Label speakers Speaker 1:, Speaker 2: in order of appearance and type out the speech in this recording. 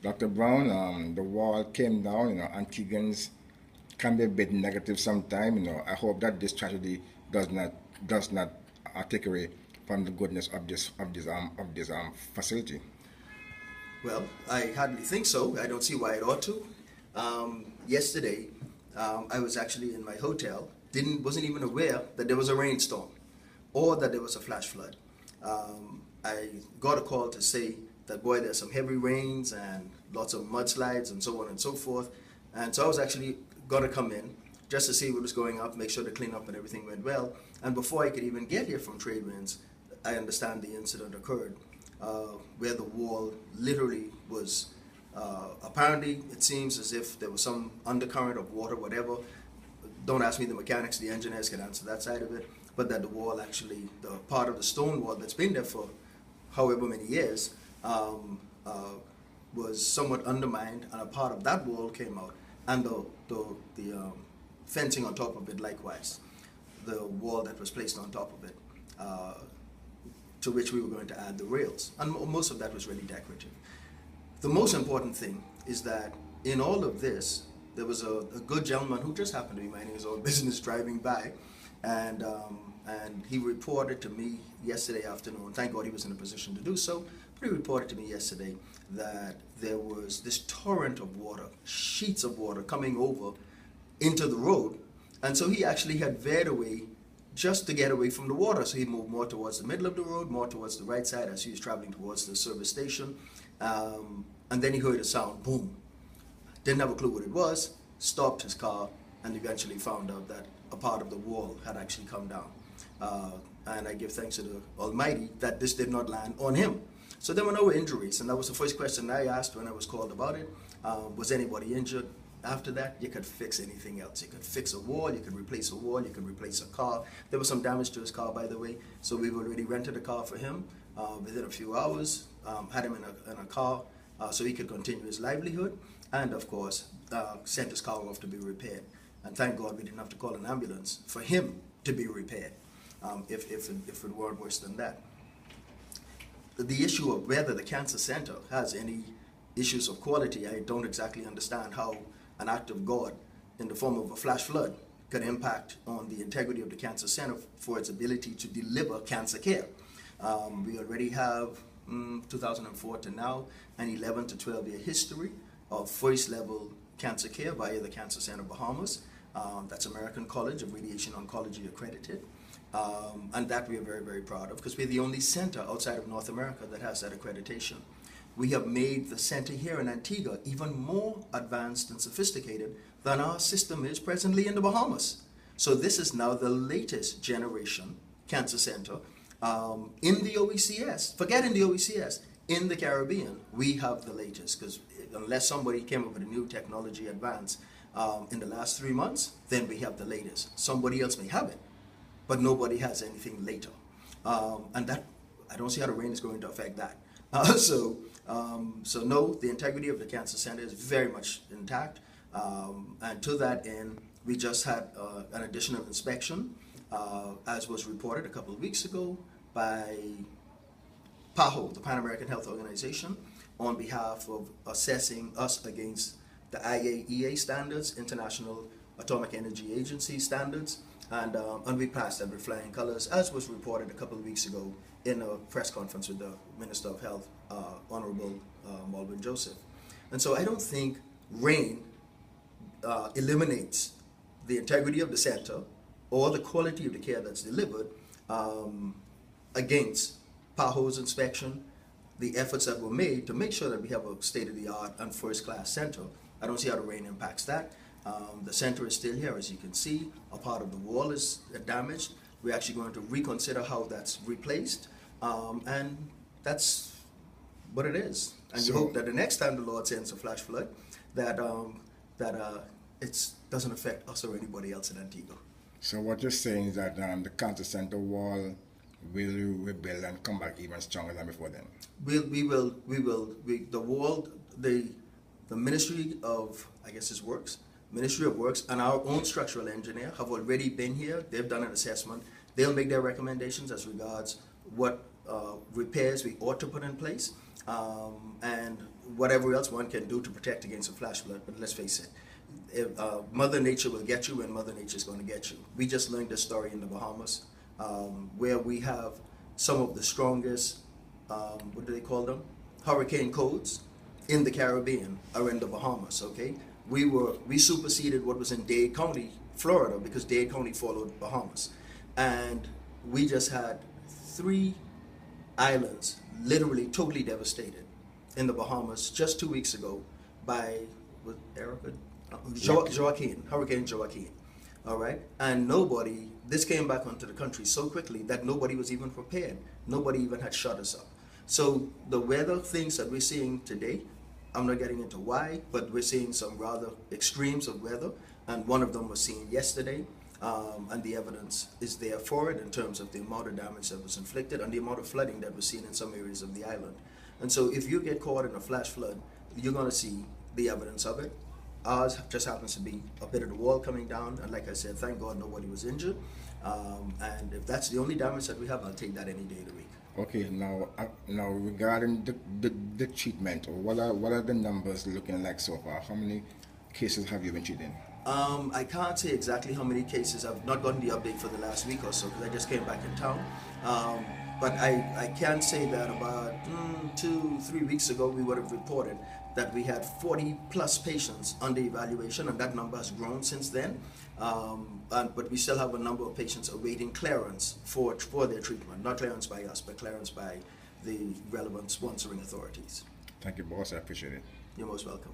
Speaker 1: Dr. Brown, the wall came down. Antiguans can be a bit negative sometimes. I hope that this tragedy does not does not take away from the goodness of this facility.
Speaker 2: Well, I hardly think so. I don't see why it ought to. Yesterday, I was actually in my hotel. Wasn't even aware that there was a rainstorm or that there was a flash flood. I got a call to say that boy, there's some heavy rains and lots of mudslides and so on and so forth. And so I was actually gonna come in just to see what was going up, make sure the cleanup and everything went well. And before I could even get here from Trade Winds, I understand the incident occurred where the wall literally was. Apparently, it seems as if there was some undercurrent of water, whatever. Don't ask me the mechanics, the engineers can answer that side of it. But that the wall actually, the part of the stone wall that's been there for however many years, was somewhat undermined, and a part of that wall came out, and the fencing on top of it likewise, the wall that was placed on top of it, to which we were going to add the rails, and most of that was really decorative. The most important thing is that in all of this, there was a good gentleman who just happened to be minding his own business driving by, and he reported to me yesterday afternoon, thank God he was in a position to do so, but he reported to me yesterday that there was this torrent of water, sheets of water coming over into the road, and so he actually had veered away just to get away from the water. So he moved more towards the middle of the road, more towards the right side as he was traveling towards the service station, and then he heard a sound, boom. Didn't have a clue what it was, stopped his car, and eventually found out that a part of the wall had actually come down. And I give thanks to the Almighty that this did not land on him. So there were no injuries, and that was the first question I asked when I was called about it. Was anybody injured? After that, you could fix anything else. You could fix a wall, you could replace a wall, you could replace a car. There was some damage to his car, by the way, so we've already rented a car for him within a few hours, had him in a car so he could continue his livelihood, and of course, sent his car off to be repaired. And thank God we didn't have to call an ambulance for him to be repaired, if it weren't worse than that. The issue of whether the cancer center has any issues of quality, I don't exactly understand how an act of God in the form of a flash flood could impact on the integrity of the cancer center for its ability to deliver cancer care. We already have 2004 to now an 11 to 12 year history of first level cancer care via the Cancer Center Bahamas. That's American College of Radiation Oncology accredited. And that we are very, very proud of, because we're the only center outside of North America that has that accreditation. We have made the center here in Antigua even more advanced and sophisticated than our system is presently in the Bahamas. So this is now the latest generation cancer center in the OECS. Forget in the OECS, in the Caribbean, we have the latest, because unless somebody came up with a new technology advance in the last 3 months, then we have the latest. Somebody else may have it, but nobody has anything later. And that, I don't see how the rain is going to affect that. So no, the integrity of the cancer center is very much intact. And to that end, we just had an additional inspection, as was reported a couple of weeks ago by PAHO, the Pan American Health Organization, on behalf of assessing us against the IAEA standards, International Atomic Energy Agency standards, and we passed them with flying colors, as was reported a couple of weeks ago in a press conference with the Minister of Health, Honorable Malvin Joseph. And so I don't think rain eliminates the integrity of the center or the quality of the care that's delivered against PAHO's inspection, the efforts that were made to make sure that we have a state-of-the-art and first-class center. I don't see how the rain impacts that. The center is still here, as you can see. A part of the wall is damaged. We're actually going to reconsider how that's replaced, and that's what it is. And you hope that the next time the Lord sends a flash flood, that it doesn't affect us or anybody else in Antigua.
Speaker 1: So what you're saying is that the cancer center wall will rebuild and come back even stronger than before then? The wall, the Ministry of, I guess it's Works, Ministry of Works and our own structural engineer have already been here. They've done an assessment. They'll make their recommendations as regards what repairs we ought to put in place.
Speaker 2: and whatever else one can do to protect against a flash flood. But let's face it, Mother Nature will get you, and Mother Nature is going to get you. We just learned this story in the Bahamas, where we have some of the strongest, what do they call them? Hurricane codes in the Caribbean are in the Bahamas, okay? We superseded what was in Dade County, Florida, because Dade County followed Bahamas. And we just had 3 islands literally totally devastated in the Bahamas just 2 weeks ago by Joaquin, Hurricane Joaquin. All right, and this came back onto the country so quickly that nobody was even prepared. Nobody even had shut us up. So the weather things that we're seeing today, I'm not getting into why, but we're seeing some rather extremes of weather, and one of them was seen yesterday. And the evidence is there for it in terms of the amount of damage that was inflicted and the amount of flooding that was seen in some areas of the island. And so if you get caught in a flash flood, you're going to see the evidence of it. Ours just happens to be a bit of the wall coming down, and like I said, thank God nobody was injured. And if that's the only damage that we have, I'll take that any day of the week.
Speaker 1: Okay, now regarding the treatment, what are the numbers looking like so far? How many cases have you been treating?
Speaker 2: I can't say exactly how many cases. I've not gotten the update for the last week or so because I just came back in town. But I can say that about 2-3 weeks ago we would have reported that we had 40 plus patients under evaluation, and that number has grown since then. But we still have a number of patients awaiting clearance for their treatment, not clearance by us, but clearance by the relevant sponsoring authorities.
Speaker 1: Thank you, boss. I appreciate it.
Speaker 2: You're most welcome.